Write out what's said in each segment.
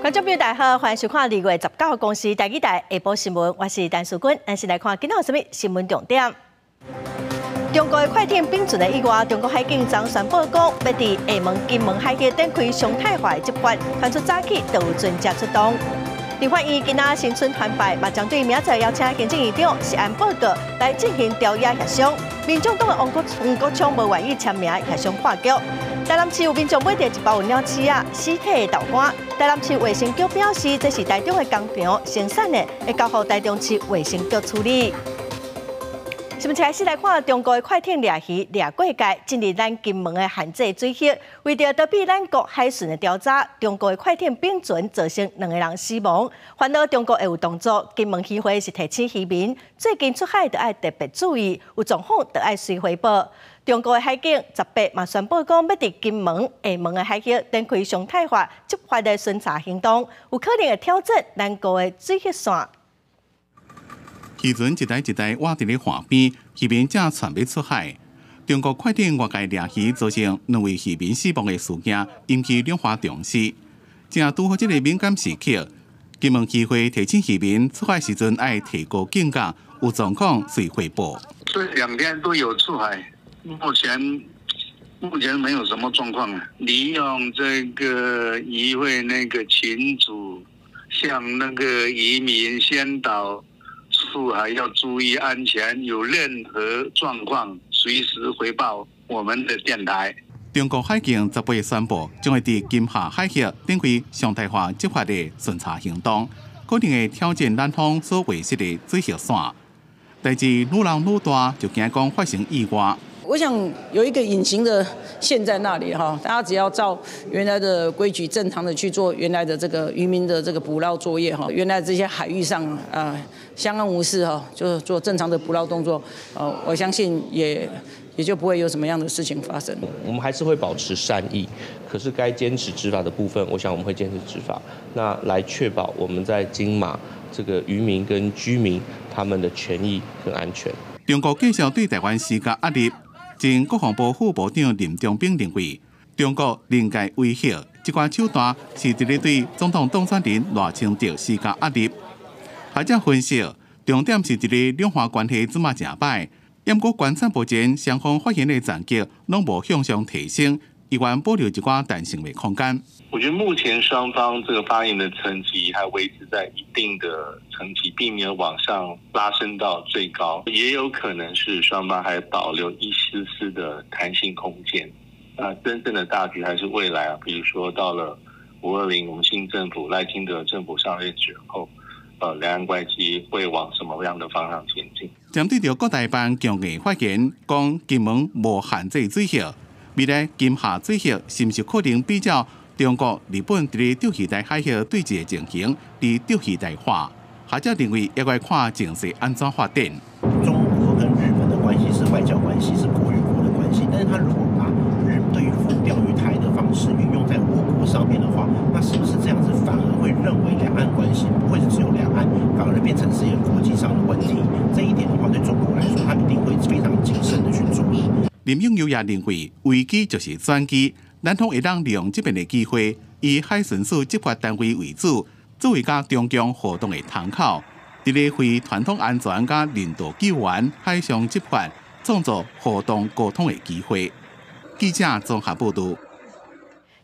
观众朋友大家好，欢迎收看2月19号公司台语台下晡新闻，我是陈淑君，咱先来看今天有什么新闻重点。中国的快艇并船的意外，中国海警昨宣布讲，要伫厦门、金门海峡展开常态化的执法，传出早起就有专家出动。立法院今仔新春团拜，嘛将对明仔邀请行政院长石安报告来进行调查协商。民众党的王国昌无愿意签名协商破局。台南市有民众买到一包有鸟鼠仔尸体的豆干，台南市卫生局表示，这是台中的工厂生产的，会交予台中市卫生局处理。新闻开始来看，中国的快艇掠鱼掠过界，进入咱金门的限制水域。为着躲避咱国海巡的调查，中国的快艇并船造成2个人死亡。烦恼中国会有动作，金门渔会是提醒渔民，最近出海就要特别注意，有状况就要随回报。中国的海警18嘛宣布讲，要伫金门、厦门的海峡展开常态化执法的巡查行动，有可能会挑战咱国的水域线。渔船一台一台挖伫咧岸边，渔民正船要出海。中国快艇外界掠鱼，造成2位渔民死亡的事件，引起两岸重视。正拄好这个敏感时刻，金门渔会提醒渔民出海时阵要提高警觉，有状况随汇报。这2天都有出海，目前没有什么状况。利用这个渔会那个群组，向那个渔民宣导。出海要注意安全，有任何状况随时回报我们的电台。中国海警18宣布，将会伫金厦海峡展开常态化执法的巡查行动，可能会挑战咱方所维持的水域线。代志愈闹愈大，就惊讲发生意外。我想有一个隐形的线在那里哈，大家只要照原来的规矩，正常的去做原来的这个渔民的这个捕捞作业哈，原来这些海域上相安无事哈，就做正常的捕捞动作，我相信也就不会有什么样的事情发生。我们还是会保持善意，可是该坚持执法的部分，我想我们会坚持执法，那来确保我们在金马这个渔民跟居民他们的权益跟安全。中国继续对台湾施加压力。前国防部副部长林中炳认为，中国临界威胁这款手段是伫咧对总统当选人赖清德施加压力。学者分析，重点是伫咧两岸关系怎么正歹，不过观察目前双方发言的战绩拢无向上提升，依然保留一寡弹性的空间。我觉得目前双方这个发言的层级还维持在一定的层级，并没有往上拉升到最高，也有可能是双方还保留一丝丝的弹性空间。真正的大局还是未来啊，比如说到了520我们新政府赖清德政府上任之后，两岸关系会往什么样的方向前进？针对着各台办强硬发言，讲金门无限制水域，未来金厦水域是不是可能比较？中国、日本伫咧钓鱼台海峡对峙的情形，伫钓鱼台化，学者认为要来看情势安怎发展。中国跟日本的关系是外交关系，是国与国的关系。但是他如果把对付钓鱼台的方式运用在我国上面的话，那是不是这样子反而会认为两岸关系不会是只有两岸，反而变成是一个国际上的问题？这一点的话，对中国来说，他一定会非常谨慎的去注意。林永优也认为，危机就是转机。咱方会当利用这边的机会，以海巡署执法单位为主，作为甲中共互动的窗口，伫咧为传统安全甲人道救援、海上执法创造互动沟通的机会。记者综合报道。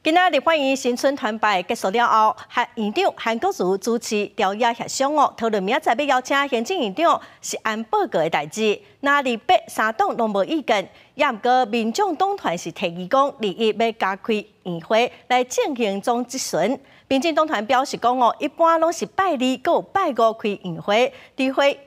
今仔日欢迎新春团拜结束了后，院长韩国瑜主持调查协商讨论明仔载要邀请行政院长石安报告的代志。那立北三党拢无意见，也毋过民众党团是提议讲利益要加开宴会来进行总质询。民进党团表示讲一般拢是拜2佮有拜5开宴会，除非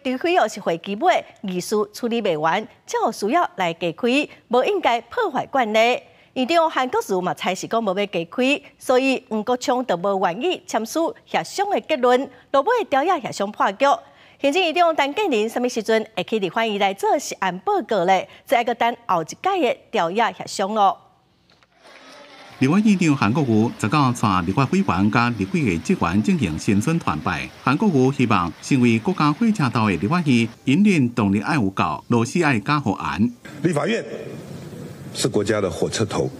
是会期尾议事处理未完，才有需要来加开，无应该破坏惯例。院长韩国瑜嘛，猜是讲无要加开，所以黄国昌就无愿意签署协商的结论，落尾调查协商破局。行政院长陈建仁什么时阵会去立法院来做实案报告咧？再个等后一届的调查协商咯。立法院长韩国瑜19带立法委员甲立法的职员进行新春团拜。韩国瑜希望成为国家火车头的立法院，引领动力爱有够，螺丝爱加好安。立法院是国家的火车头，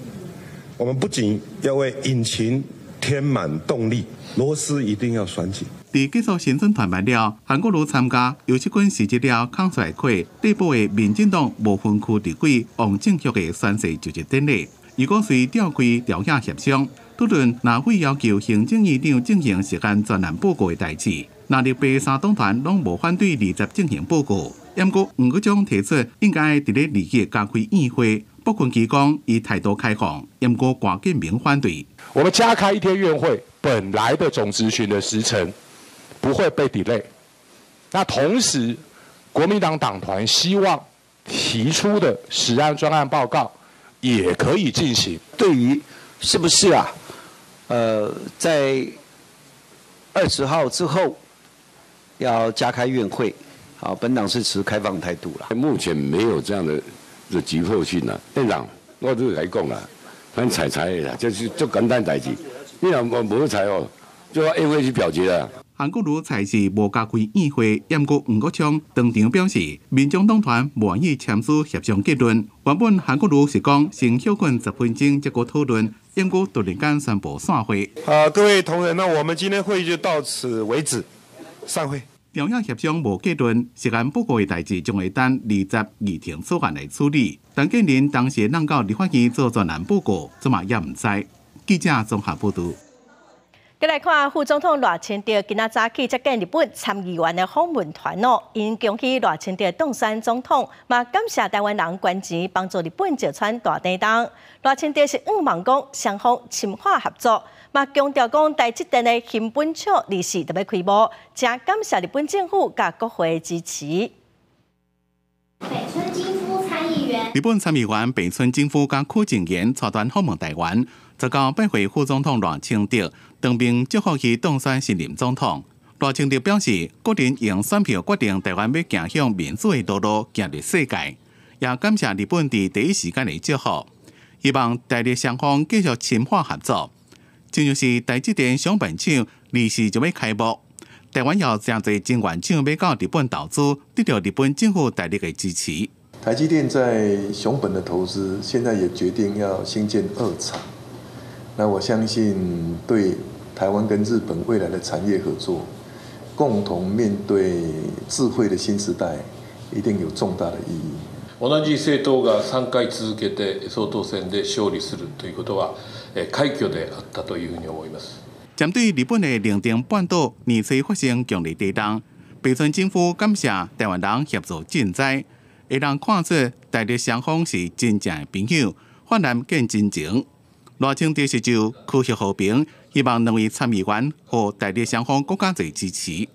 我们不仅要为引擎添满动力，螺丝一定要拴紧。在结束新春团办了，韩国瑜参加游锡堃辞职了康帅会内部的民进党不分区立委王正旭的宣誓就职典礼。如果随召开调查协商，讨论哪会要求行政院长进行实验专案报告的代志，那日白三党团拢无反对20进行报告。不过黄国昌提出应该在2日加开议会。不分区讲以态度开放，不过郭建明反对。我们加开1天院会，本来的总质询的时程不会被 delay。那同时，国民党党团希望提出的实案专案报告也可以进行。对于是不是啊，在20号之后要加开院会，好，本党是持开放态度了。目前没有这样的急迫性啦，院长，我都来讲啦，咱采的啦，就是做简单代志。你若无采哦，就要议会去表决啦。韩国瑜才是无加开议会，不过黄国昌当场表示，民众党团无愿意签署协商结论。原本韩国瑜是讲先休困10分钟，再过讨论，不过突然间宣布散会。各位同仁，那我们今天会议就到此为止，散会。调查协商无结论，实验报告的代志将会等20议庭草案来处理。陈建仁当时让到立法院做专案报告，怎么也唔知。记者综合报道。再来看副总统赖清德今仔早起接见日本参议员的访问团哦，因恭喜赖清德当选总统，嘛感谢台湾人捐钱帮助日本石川大地震。赖清德是望讲双方深化合作。嘛强调讲，台积电的新本厂利息特别开幕，真感谢日本政府甲国会支持。北村金夫参议员，日本参议员北村金夫甲柯正元带团访问台湾，昨到拜会副总统赖清德，当面祝福其当选新任总统。赖清德表示，个人用选票决定台湾要行向民主的道路，行入世界，也感谢日本伫第一时间的祝福，希望台日双方继续深化合作。就像是台积电上半场利息就要开幕，台湾有真侪晶圆厂要到日本投资，得到日本政府大力的支持。台积电在熊本的投资，现在也决定要新建2厂。那我相信对台湾跟日本未来的产业合作，共同面对智慧的新时代，一定有重大的意义。同じ政党が3回続けて総統選で勝利するということは快挙であったというふうに思います。针对日本的菱田半岛年初发生强烈地震，北村政府感谢台湾人协助赈灾，会让看出台日双方是真正的朋友，焕然见真情。赖清德是就科学和平，希望2位参议员和台日双方更加侪支持。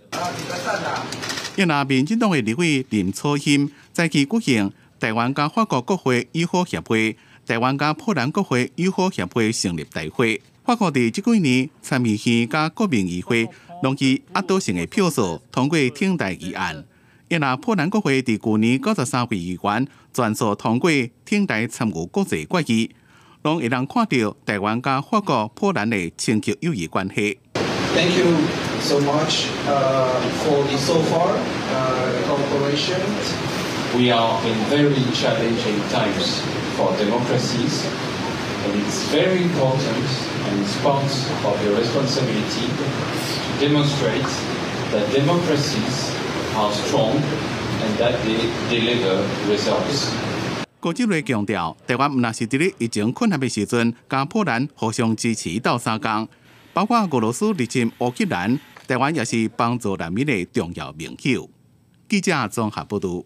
因那民进党的立委林楚欣早起举行台湾甲法国国会友好协会、台湾甲波兰国会友好协会成立大会。法国伫这几年参议院甲国民议会拢以压倒性的票数通过挺台议案。因那波兰国会伫去年93位议员全数通过挺台参与国际决议，拢会让看到台湾甲法国、波兰的长期友谊关系。Thank you so much for the so far cooperation. We are in very challenging times for democracies, and it's very important and it's part of your responsibility to demonstrate that democracies are strong and that they deliver results. 郭志瑞强调，台湾唔那是伫咧疫情困难的时阵，甲波兰互相支持斗相共，包括俄罗斯入侵乌克兰，台湾也是帮助难民的重要盟友。记者综合报道。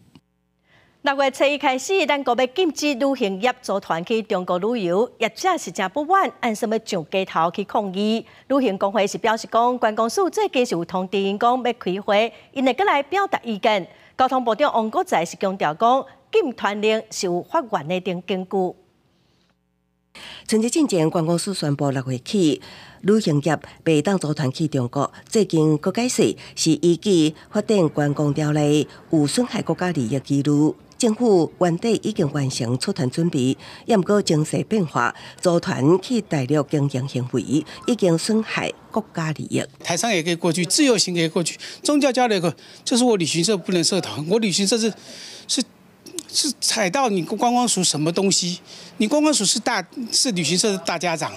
6月7日开始，咱国要禁止旅行业组团去中国旅游，业者是真不满，按什么上街头去抗议。旅行工会是表示讲，观光署最近是有通知因讲要开会，因会过来表达意见。交通部长王国材是强调讲，禁团令是有法院的定根据。春节之前，观光署宣布6月起，旅行业袂当组团去中国。最近佫解释，是依据发展观光条例有损害国家利益记录。政府原底已经完成出团准备，也毋过情势变化，组团去大陆经营行为已经损害国家利益。台商也可以过去，自由行也可以过去，宗教交流就是我旅行社不能涉团，我旅行社是踩到你观光署什么东西？你观光署是旅行社的大家长，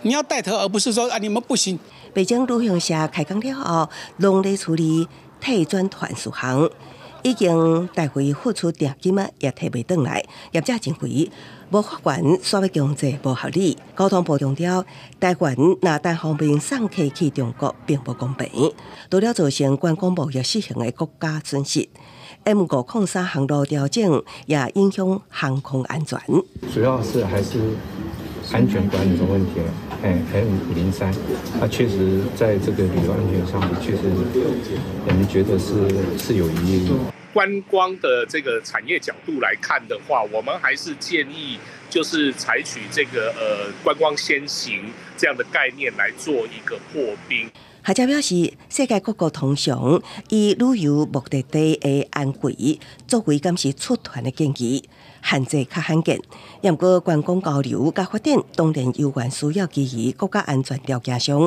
你要带头，而不是说啊你们不行。北京旅行社开工了后，农力处理退转团数项，已经带回付出定金啊，也提袂转来，业者认为无法源所谓经济无合理。交通部强调，台湾若单方面送客去中国，并不公平，除了造成观光贸易失衡的国家损失。M503航路调整也影响航空安全。主要是还是安全管理的问题。M503，它确实在这个旅游安全上面，确实我们觉得是有疑虑。观光的这个产业角度来看的话，我们还是建议就是采取这个观光先行这样的概念来做一个破冰。学者表示，世界各国通常以旅游目的地的安全作为监视出团的建议，限制较罕见。不过，观光交流甲发展当然有关需要基于国家安全条件上。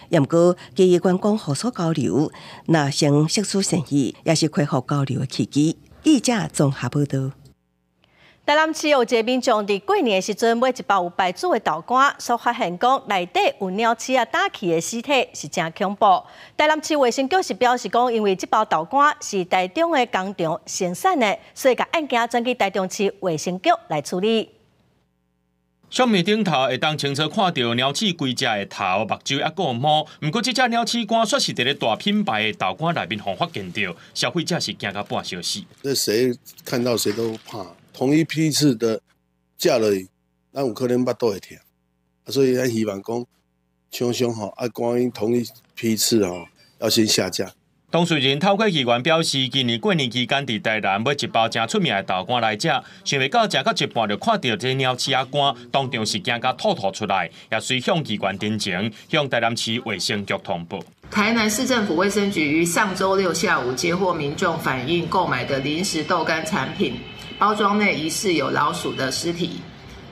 不过，基于观光互相交流，若成特殊生意，也是恢复交流的契机。记者综合报道。台南市有一个民众伫过年的时阵买一包有白煮的豆干，所发现讲内底有鸟鼠打气的尸体，是真恐怖。台南市卫生局是表示讲，因为这包豆干是台中的工厂生产的，所以把案件转去台中市卫生局来处理。相片顶头会当清楚看到鸟鼠规只的头、目睭还有毛，不过这只鸟鼠干却是伫咧大品牌的豆干内面发现到，消费者是惊到半小时。这谁看到谁都怕。同一批次的价了，咱有可能巴肚会痛，所以咱希望讲，厂商吼啊，关于同一批次吼，要先下架。当事人透过议员表示，今年过年期间伫台南买一包真出名的豆干来食，想袂到食到一半就看到这鸟鼠干，当场是惊甲吐出来，也随向议员陈情，向台南市卫生局通报。台南市政府卫生局于上周六下午接获民众反映购买的零食豆干产品。包装内疑似有老鼠的尸体，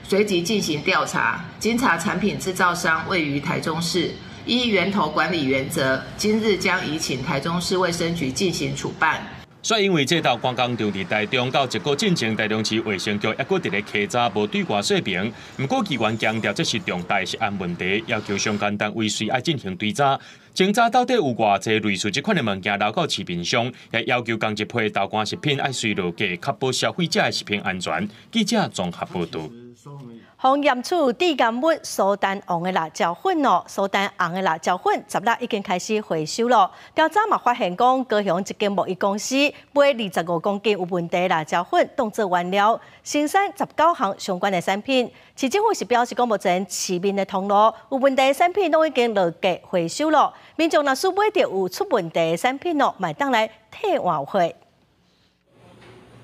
随即进行调查。经查产品制造商位于台中市，依源头管理原则，今日将移请台中市卫生局进行处办。所以因为这道观光场伫台中到一个进前，台中市卫生局抑佫伫咧稽查，无对外说明。不过，议员强调这是重大食安问题，要求相关单位需要进行追查。侦查到底有偌济类似这款的物件流到市面上，也要求同一批豆干食品要随落价，确保消费者的食品安全。记者综合报道。防验出低甘物苏丹红的辣椒粉哦，苏丹红的辣椒粉10日已经开始回收了。调查嘛发现讲，高雄一间贸易公司买25公斤有问题的辣椒粉当作原料，生产19项相关的产品。市政府是表示讲，目前市面的通路有问题的产品都已经落价回收了。民众若是买到有出问题的产品哦，买当来退换货。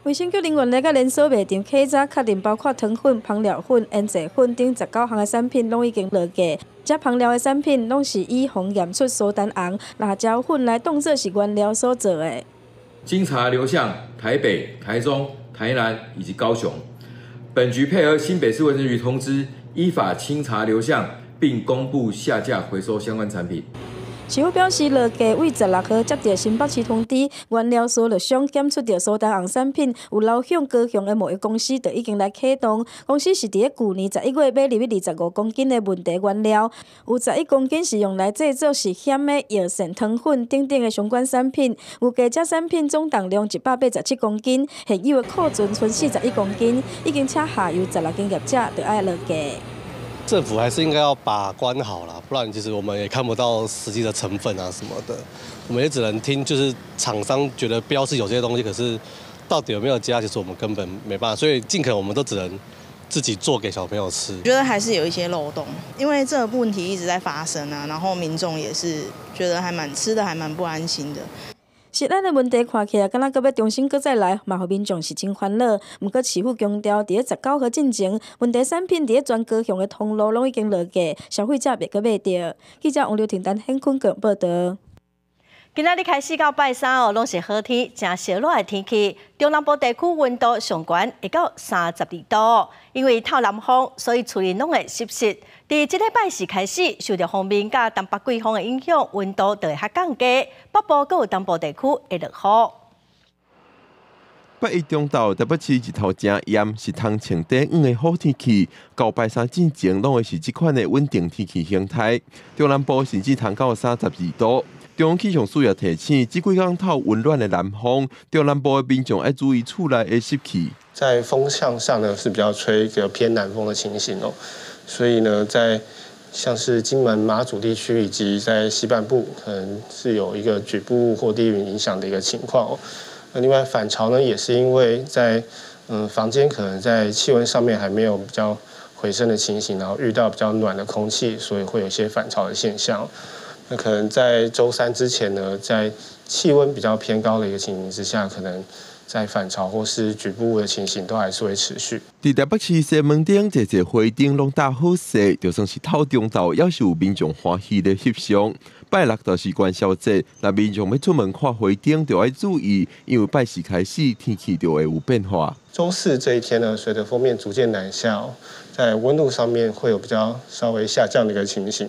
卫生局人员咧，甲连锁卖场稽查，确定包括糖粉、香料粉、腌制粉等19项的产品，拢已经落价。这香料的产品拢是以防验出苏丹红辣椒粉来当作是原料所做的。经查流向台北、台中、台南以及高雄，本局配合新北市卫生局通知，依法清查流向，并公布下架回收相关产品。市府表示，落价为16号接到新北市通知，原料所陆商检出到苏丹红产品有流向高雄的贸易公司，就已经来启动。公司是伫咧去年11月买入25公斤的问题原料，有11公斤是用来制作是险的药膳糖粉等等的相关产品。有价这产品总重量187公斤，现有的库存剩41公斤，已经请下游16间业者就爱落价。政府还是应该要把关好啦，不然其实我们也看不到实际的成分啊什么的，我们也只能听就是厂商觉得标示有这些东西，可是到底有没有加，其实我们根本没办法，所以尽可能我们都只能自己做给小朋友吃。我觉得还是有一些漏洞，因为这个问题一直在发生啊，然后民众也是觉得吃的还蛮不安心的。食安的问题看起来，敢若搁要重新搁再来，嘛，互民众是真烦恼。毋过市府强调，伫咧19号进前，问题产品伫咧全高雄的通路拢已经落价，消费者袂搁买到。记者王刘婷、陈显坤个报道。今仔日开始到拜三哦，拢是好天，真烧热的天气。中南部地区温度上悬会到32度，因为透南风，所以厝里拢会湿湿。伫即礼拜四开始，受到锋面甲东北季风的影响，温度就会较降低。北部阁有东部地区会落雨。8月中昼台北市日头正炎，是通穿短袄的好天气。到拜三之前，拢会是这款的稳定天气形态。中南部甚至通到32度。中央气象署也提醒，这几天透温暖的南风，中南部的民众要注意厝内的湿气。在风向上呢是比较吹一个偏南风的情形哦，所以呢，在像是金门、马祖地区以及在西半部，可能是有一个局部或低云影响的一个情况哦。那另外反潮呢，也是因为在房间可能在气温上面还没有比较回升的情形，然后遇到比较暖的空气，所以会有一些反潮的现象。那可能在周三之前呢，在气温比较偏高的一个情形之下，可能在反潮或是局部的情形都还是会持续。伫台北市西门町一个花灯拢大好势，就算是透中昼，也是有民众欢喜的翕相。拜六就是元宵节，那民众要出门看花灯，就要注意，因为拜四开始天气就会有变化。周四这一天呢，随着锋面逐渐南下，在温度上面会有比较稍微下降的一个情形。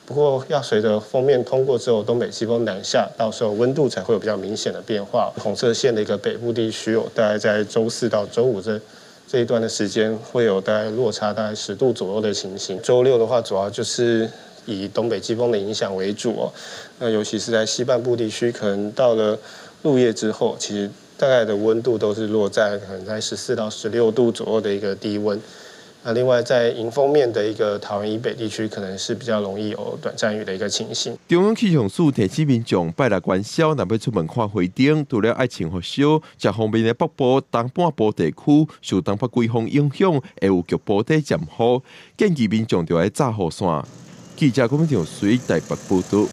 不过要随着锋面通过之后，东北季风南下，到时候温度才会有比较明显的变化。红色线的一个北部地区大概在周四到周五这一段的时间，会有大概落差大概10度左右的情形。周六的话，主要就是以东北季风的影响为主哦。那尤其是在西半部地区，可能到了入夜之后，其实大概的温度都是落在可能在14到16度左右的一个低温。那另外，在迎风面的一个桃园以北地区，可能是比较容易有短暂雨的一个情形。中央气象署提醒民众，拜六元宵若要出门看花灯，除了爱穿雨袖，这方面的北部、东半部地区受东北季风影响，会有局部的降雨，建议民众就要炸雨伞。记者郭明祥随台北报道。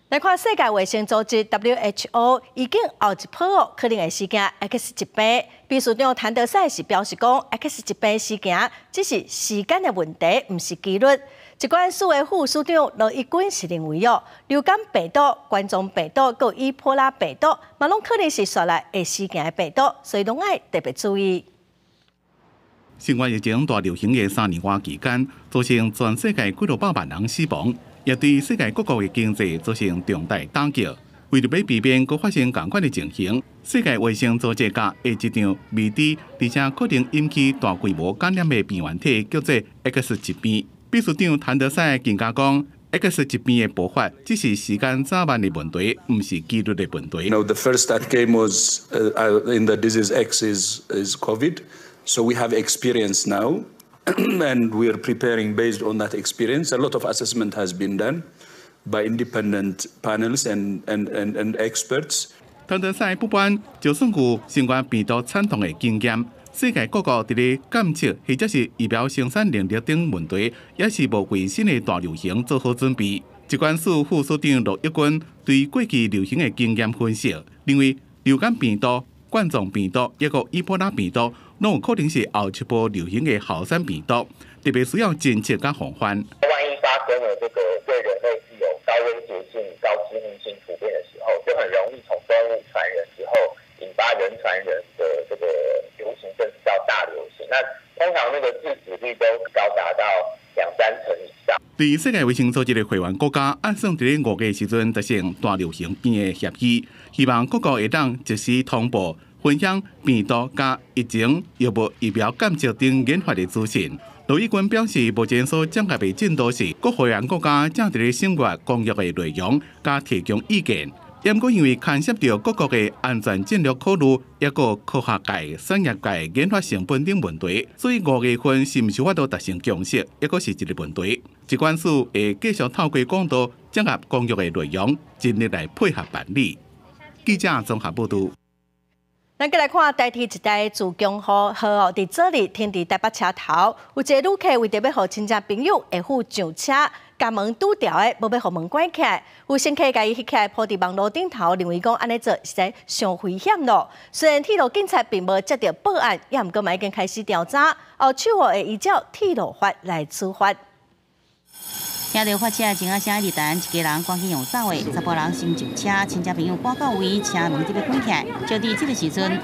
来看世界卫生组织 WHO 已经后一波可能会事件 X 疾病，秘书长谭德赛是表示讲 ，X 疾病事件只是时间的问题，唔是几率。疾管署的副署长罗一军是认为流感病毒、冠状病毒、佮伊波拉病毒，嘛拢可能是带来会事件的病毒，所以拢爱特别注意。新冠疫情大流行的3年多期间，造成全世界几600万人死亡。也对世界各国的经济造成重大打击。为了要避免再发生同款的情形，世界卫生组织甲一场未知而且可能引起大规模感染的病原体，叫做 X 疾病。秘书长谭德赛更加讲 ，X 疾病的爆发只是时间早晚的问题，唔是几率的问题。The first that came was in the disease X is COVID, so we have experience now. And we are preparing based on that experience. A lot of assessment has been done by independent panels and experts. 谭德赛不管，就算有新冠病毒惨痛的经验，世界各国伫咧检测或者是疫苗生产能力等问题，也是无为新的大流行做好准备。疾管署副署长罗一军对过去流行的经验分析，认为流感病毒、冠状病毒抑个伊波拉病毒，拢有可能是后一波流行的后山病毒，特别需要侦测甲防范。万一发生了这个对人类具有高威胁性、高致命性突变的时候，就很容易从动物传人之后引发人传人的这个流行，甚至到大流行。那通常那个致死率都高达到2-3成以上。伫世界卫生组织的会员国家，按算伫咧5月时阵达成大流行病的协议，希望各国会当及时同步分享病毒甲疫情、药物、疫苗检测等研发的资讯。罗一军表示，目前所掌握的进度是各会员国家正伫咧审阅公约的内容，甲提供意见。不过因为牵涉到各国的安全战略考虑，也个科学界、产业界研发成本等问题，所以5月份是毋是法度达成共识，也个是一个问题。疾管署会继续透过管道掌握公约的内容，尽力来配合办理。记者综合报道。咱再来看台铁一台自强号伫这里停伫台北车头，有一个旅客为着要互亲戚朋友下扈上车，甲门堵掉的，无要互门关起来。有乘客甲伊翕起来，铺伫网络顶头，认为讲安尼做实在上危险咯。虽然铁路警察并无接到报案，也毋过嘛已经开始调查，后手会依照铁路法来处罚。听到发车前仔声，日单一家人赶紧用走的，10甫人先上车，亲戚朋友赶到位，车门就要关起来。就伫这个时阵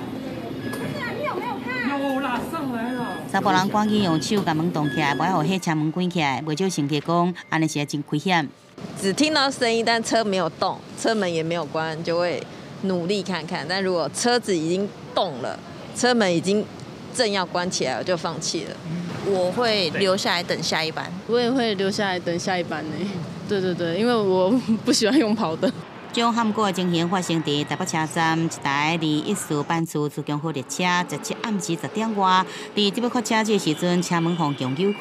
，10甫人赶紧用手把门挡起来，不要让车门关起来。不少乘客讲，安尼是真危险。只听到声音，但车没有动，车门也没有关，就会努力看看。但如果车子已经动了，车门已经正要关起来，我就放弃了。我会留下来等下一班。我也会留下来等下一班呢。对，因为我不喜欢用跑的。这种喊过的情形发生在台北车站，一台214班次自强号列车17暗时10点外，伫这要发车这时阵，车门方向扭开。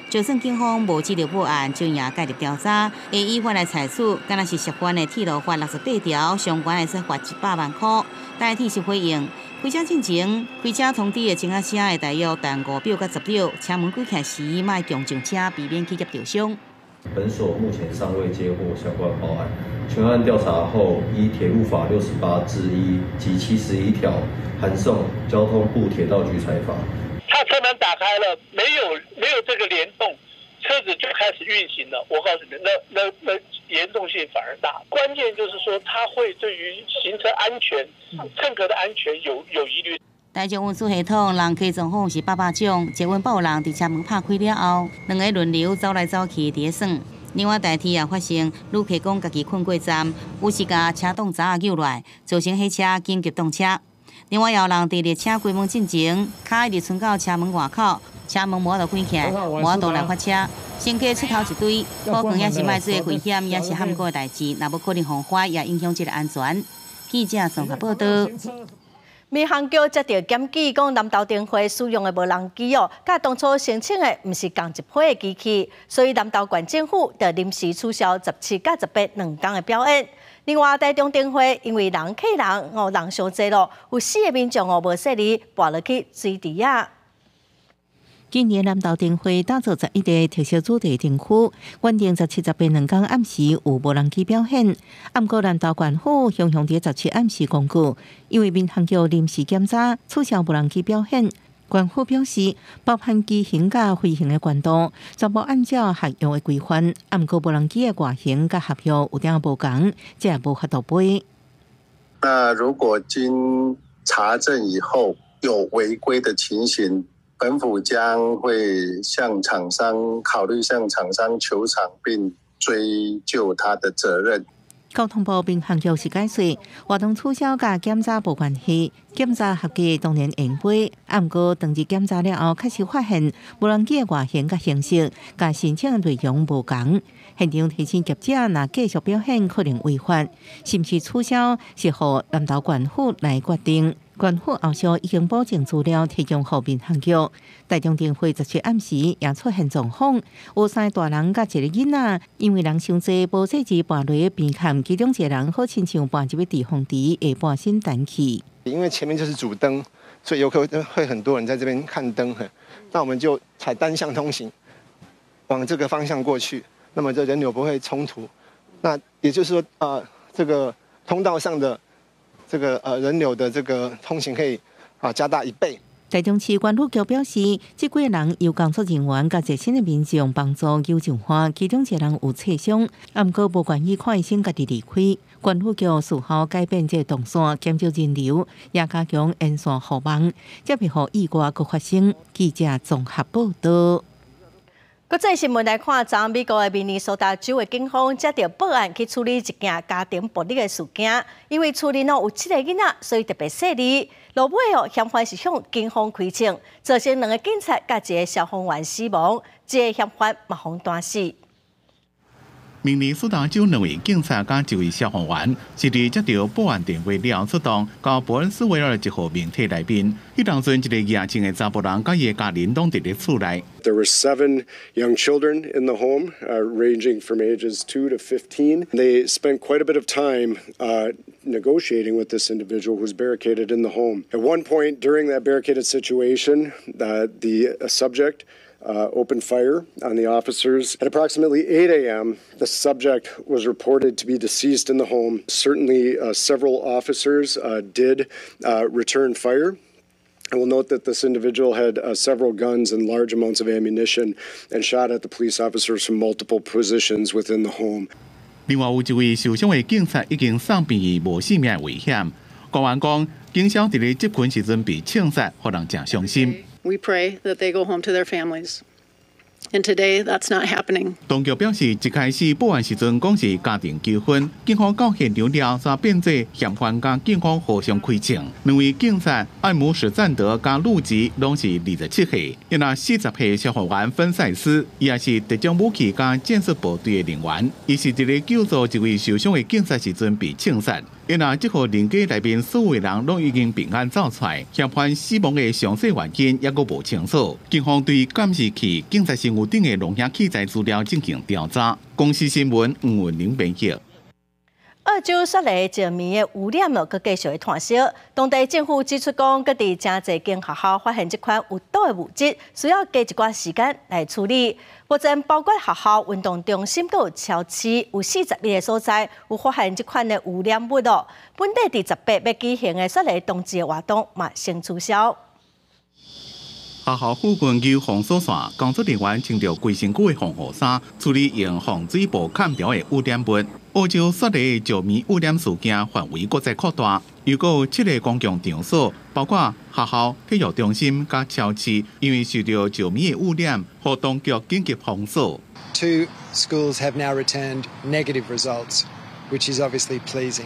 就算警方无接到报案，就也介入调查，会依法来采取，敢若是涉犯的铁路法68条，相关的处罚100万块。代替是回应。开车进前，开车通知的前仔车会大约但5秒到10秒，车门关起时莫强上车，避免起急受伤。本所目前尚未接获相关报案。全案调查后，依铁路法68之1及71条，函送交通部铁道局裁罚。他车门打开了，没有这个联动，车子就开始运行了。我告诉你，那严重性反而大。关键就是说，它会对于行车安全、乘客的安全有疑虑。台中运输系统人客状况是800种，接温报人伫车门拍开了后，2个轮流走来走去伫算。另外，台铁也发生旅客讲家己困过站，有时甲车挡闸扭来，造成迄车紧急动车。另外，也有人伫列车关门进前，脚一直伸到车门外口，车门无就关起来，无度来发车。乘客出头一堆，可能也是卖水的危险，也是喊过的代志。若无可能防滑，也影响这个安全。记者综合报道。民航局接到检举，讲南投电会使用的无人机甲当初申请的毋是同一批的机器，所以南投县政府就临时取消17甲18 2天的表演。另外，台中电会因为人客人伤济咯，有4个民众无说理，跋落去水池啊。今年南投灯会打造11个特色主题灯区，原定17、18 2天暗时有无人机表演。不过南投县府雄雄伫17暗时公告，因为民航局临时检查取消无人机表演。县府表示，包含机型甲飞行的高度，全部按照合约的规范。不过无人机的外形甲合约有点无同，这也无法度背。那如果经查证以后有违规的情形，本府将会向厂商考虑向厂商求偿，并追究他的责任。交通部民航局是解释，活动取消甲检查无关系，检查合格当然应赔。不过当日检查了后，确实发现无人机的外形甲形式，甲申请内容无同。现场提醒业者，若继续表现可能违法，是毋是取消，是由南投县府来决定。县府后续已经保证资料提供给民航局。台中灯会17暗时也出现状况，有3个大人甲1个囡仔，因为人伤济，无细致跋落边坎，其中1个人好亲像搬入地方池，下半身弹起。因为前面就是主灯，所以游客会很多人在这边看灯，那我们就采单向通行，往这个方向过去，那么这人流不会冲突。那也就是说，这个通道上的这个人流的这个通行可以加大1倍。台中市管理局表示，这几个人由工作人员甲热心的民众帮助救上花，其中1个人有刺伤，不过无愿意看医生，家己离开。管理局事后改变这动线，减少人流，也加强沿线护网，才避免意外搁发生。记者综合报道。国际新闻来看，昨美国的明尼苏达州的警方接到报案去处理一件家庭暴力的事件，因为厝里有7个囡仔，所以特别细腻。落尾嫌犯是向警方开枪，造成2个警察甲1个消防员死亡，1个嫌犯嘛防弹死。明尼苏达州2位警察甲1位消防员是伫接到报案电话了后出动，到伯恩斯维尔1号民宅内面。迄当阵，1个野情的查甫人甲伊的家人拢伫咧厝内。There were 7 young children in the home, ranging from ages 2 to 15. They spent quite a bit of time negotiating with this individual who was barricaded in the home. At one point during that barricaded situation, the subject opened fire on the officers. At approximately 8 a.m., the subject was reported to be deceased in the home. Certainly, several officers did return fire. I will note that this individual had several guns and large amounts of ammunition and shot at the police officers from multiple positions within the home. 另外有1位受伤的警察已经送病于无性命危险。公安讲，警方伫咧集群时阵被枪杀，让人真伤心。We pray that they go home to their families. And today, that's not happening. 当局表示，一开始报案时阵讲是家庭纠纷，警方到现场了才变做嫌犯甲警方互相开枪。两位警察艾姆史赞德甲陆吉拢是27岁，伊那40岁消防员芬塞斯，伊也是特种武器甲建设部队的人员。伊是伫咧救助一位受伤的警察时阵被枪杀。因那这户邻居内面所有人拢已经平安走出来，嫌犯死亡的详细原因也阁无清楚。警方对监视器、警察身份等的录影器材资料进行调查。公司新闻黄文玲编辑。澳洲雪梨石棉的污染了，佮继续的炭烧。当地政府指出讲，各地真侪间学校发现这款有毒的物质，需要加一寡时间来处理。目前包括学校、运动中心、佮有超市，有42个所在有发现这款的污染物咯。本地第18要举行的雪梨冬至的活动嘛先取消。学校附近有防火线，工作人员穿着规身躯的防护衫，处理用防水布砍掉的污染物。澳洲雪梨的石棉污染事件范围搁再扩大，又有7个公共场所，包括学校、体育中心、甲超市，因为受到石棉的污染，互当局紧急封锁。2 schools have now returned negative results, which is obviously pleasing.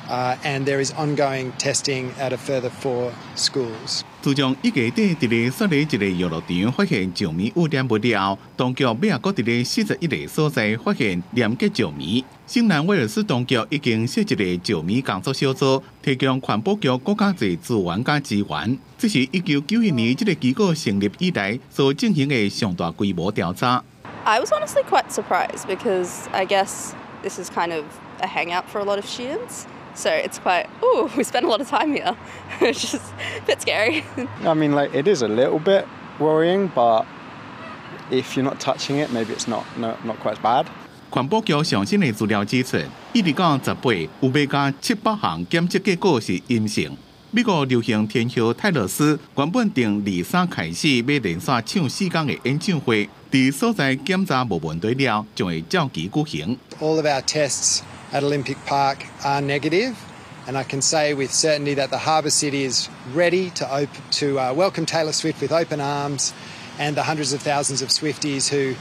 And there is ongoing testing at a further 4 schools. 自从1月底伫咧雪梨一个游乐场发现石棉污染物了后，当局尾也搁伫咧41个所在发现廉洁石棉。新南威尔斯当局已经设一个石棉工作小组，提供环保局更加侪资源甲支援。这是1991年这个机构成立以来所进行的上大规模调查。I was honestly quite surprised because I guess this is kind of a hangout for a lot of students. So it's quite, ooh, we spend a lot of time here. It's just a bit scary. I mean, like, it is a little bit worrying, but if you're not touching it, maybe it's not quite as bad. 环保局上新的资料指出，1日到18有买加700项检测结果是阴性。美国流行天后泰勒斯原本定23开始要连续唱4天的演唱会，伫所在检查无问题了，将会照期举行。All of our tests at Olympic Park are negative, and I can say with certainty that the Harbour City is ready to welcome Taylor Swift with open arms, and the hundreds of thousands of Swifties who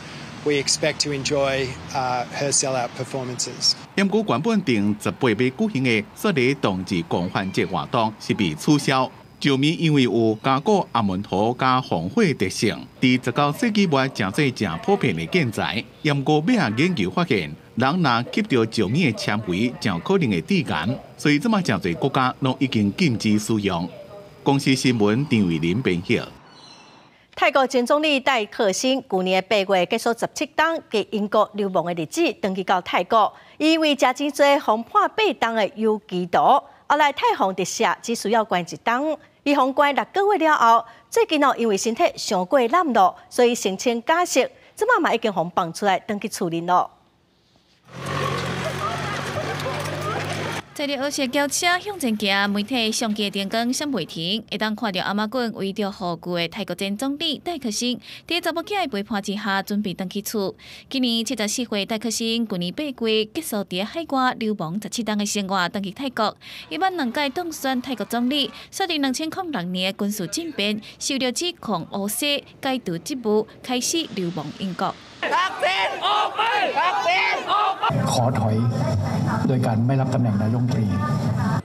we expect to enjoy her sellout performances. 不过原本定18月举行的雪梨冬至狂欢节活动是被取消。石棉因为有加固阿门土加防火特性，伫19世纪末真做正普遍的建材。不过尾下研究发现，人若吸到石棉的纤维，就可能会致癌，所以这么真侪国家拢已经禁止使用。公司新闻张伟林编辑。泰国前总理戴克辛去年8月结束17档给英国流亡的日子，登记到泰国，因为真济多互判8档的游击徒，后来泰皇特赦只需要关1档，伊互关6个月了后，最近因为身体上过懒惰，所以申请假释，即马嘛已经互放出来登记处理了。在伫澳式轿车向前行，媒体相机灯光闪袂停，会当看到阿妈棍为着护具的泰国前总理戴克辛，伫查某囝的陪伴之下，准备登去厝。今年74岁戴克辛，去年8月结束伫海外流亡17档的生活，登去泰国。伊捌2届当选泰国总理，率领2006年的军事政变，受到指控污洗、戒毒职务，开始流亡英国。ขอถอยโดยการไม่รับตำแหน่งนายกรัฐมนตรี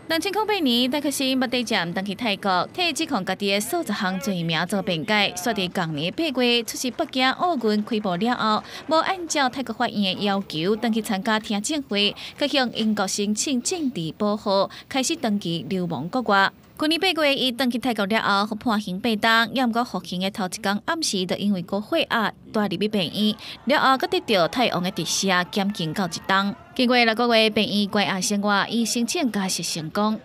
2008年，戴克辛捌地站登去泰国，替指控家己的数10项罪名做辩解，却伫同年8月出示北京奥运开幕了后，无按照泰国法院的要求登去参加听证会，佮向英国申请政治保护，开始登记流亡国外。去年8月，伊登去泰国了后，被判刑8档，也毋过服刑的头一天暗时，就因为高血压带入去病院，了后佮得到泰王的特赦，减刑到1档。经过6个月病院关押生活，伊申请假释成功。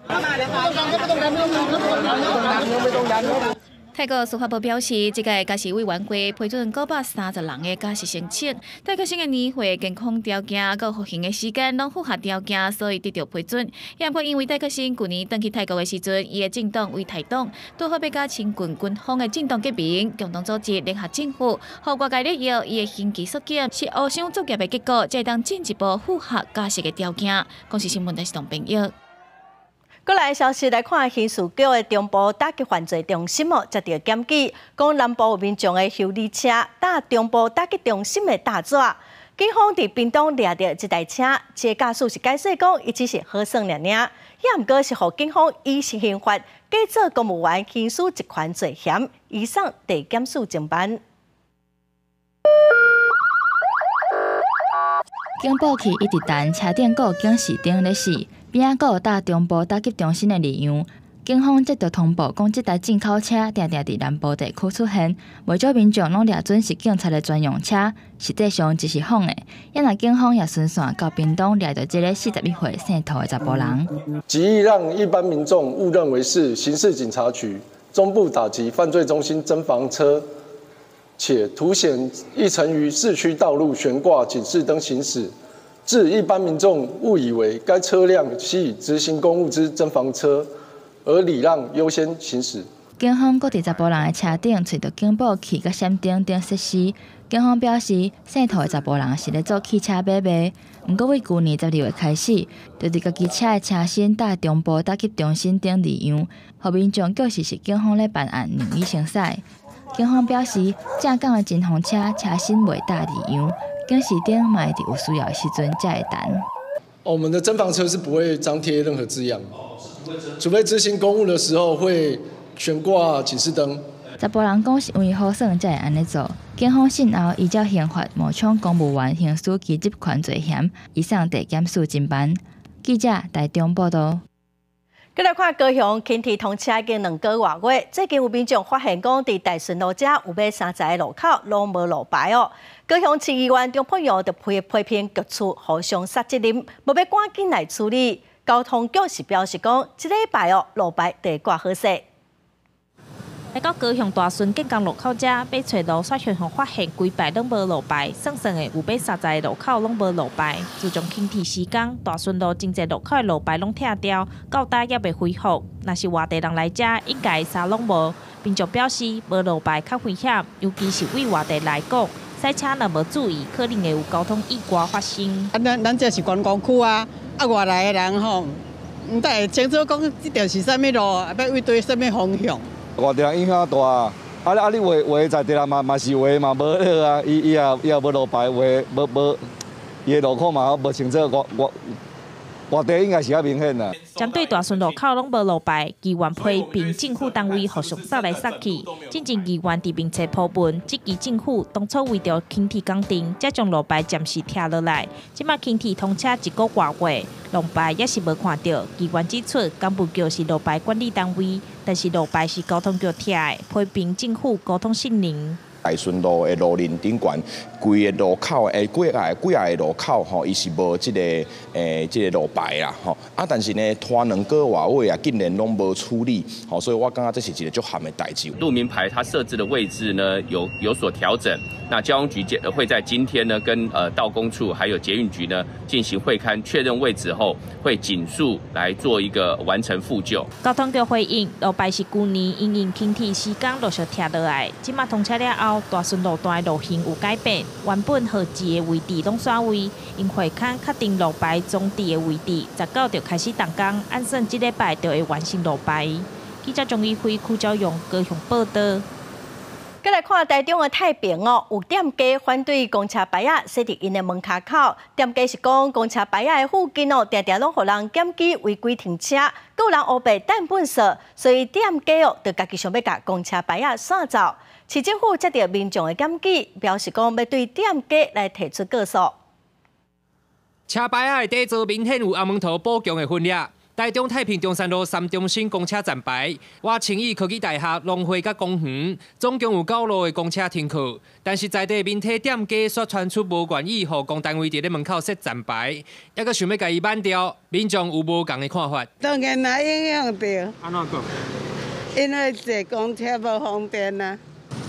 泰国司法部表示，这届假释委员会批准930人的假释申请。戴克辛的年岁、健康条件、佮服刑的时间拢符合条件，所以得到批准。也毋过因为戴克辛去年登去泰国的时阵，伊的政党为泰党，拄好要甲亲近军方的政党结盟，共同组织联合政府，互外界利用伊的刑期缩减，是互相作业的结果，才当进一步符合假释的条件。公司新闻台是同朋友。过来消息来看，刑事局的中部打击犯罪中心接到检举，讲南部有民众的修理车打中部打击中心的大纸。警方伫屏东掠到一台车，这驾驶是解释讲，伊只是好耍尔，也毋过是互警方以刑法假做公务员行使一款罪嫌，移送地检署侦办。警报器一直弹，车顶阁警示灯咧驶，边仔阁搭中部打击中心的字样。警方接到通报，讲这台进口车定定伫南部地区出现，未少民众拢掠准是警察的专用车，实际上只是仿的。也那警方也顺线到屏东掠到这个41岁姓涂的查甫人，极易让一般民众误认为是刑事警察局中部打击犯罪中心侦防车。且凸显亦曾于市区道路悬挂警示灯行驶，致一般民众误以为该车辆系执行公务之侦防车，而礼让优先行驶。警方搁伫查甫人的车顶找到警报器甲闪灯等设施。警方表示，姓涂的查甫人是咧做汽车买卖，毋过为去年12月开始，就伫家己车的车身搭中部打击中心等字样，互民众叫是警方咧办案，容易成使。警方表示，正港的真风车车身未搭字样，警示灯嘛会伫有需要的时阵才会弹。我们的侦防车是不会张贴任何字样，除非执行公务的时候会悬挂警示灯。查甫人讲是因为好耍才会安尼做。警方信后依照刑法冒充公务员行使其这款罪嫌，移送地检署侦办。记者台中报道。再来看高雄轻铁通车已经2个月，最近有民众发现讲，伫大顺路遮有买3个路口拢无路牌哦。高雄市议员张佩勇就批评局处互相杀责任，无要赶紧来处理。交通局是表示讲，这礼拜路牌得挂好势。来到高雄大顺建工路口遮，要找路煞现后发现规排拢无路牌，算算的有买3个路口拢无路牌。自从轻铁施工，大顺路真侪路口的路牌拢拆掉，到搭也未恢复。若是外地人来遮，应该啥拢无。民众表示，无路牌较危险，尤其是为外地来讲，驶车若无注意，可能会有交通意外发生。咱这是观光区啊，外来的人吼，唔得会清楚讲这条是啥物路，要为对啥物方向。外地人影响大啊！你画在地人嘛是画嘛无好啊！伊也无路牌，画无，伊的路口嘛无清楚。外地应该是较明显啦。针对大顺路口拢无路牌，议员批评政府单位互相杀来杀去，真正议员伫面册铺文，即期政府当初为着轻铁工程，才将路牌暂时拆落来。即马轻铁通车1个月，路牌也是无看到。议员指出，干部局是路牌管理单位，但是路牌是交通局拆的，批评政府沟通失灵。大顺路的路林顶悬，规个路口几下个路口吼，伊是无即个路牌啦吼。但是呢，拖2个月啊，竟然拢无处理，吼，所以我感觉这是一个足憾的代志。路名牌它设置的位置呢有所调整，那交通局会在今天呢跟道公处还有捷运局呢进行会勘，确认位置后会紧速来做一个完成复旧。交通局回应，路牌是去年因应轻铁施工陆续拆落来，即马通车了后。大顺路段的路型有改变，原本号志的位置拢刷位，因会勘确定路牌装置的位置，19就开始动工，按算这礼拜就会完成路牌。记者钟义辉、邱昭勇高雄报道。再来看台中的太平有店家反对公车牌仔设伫因的门卡口。店家是讲公车牌仔的附近常常拢互人检举违规停车，有人乌白等本色，所以店家就家己想要甲公车牌仔赶走。市政府接到民众的检举，表示讲要对店家来提出告诉。车牌仔的底座明显有红门头补强的分裂。台中太平中山路3中心公车站牌，我青义科技大学农会甲公园，总共有9路的公车停靠，但是在地面体店家却传出无愿意，互公单位伫咧门口设站牌，还阁想要甲伊挽掉，民众有无共的看法？当然啦，影响到。安怎讲？因为坐公车不方便啊。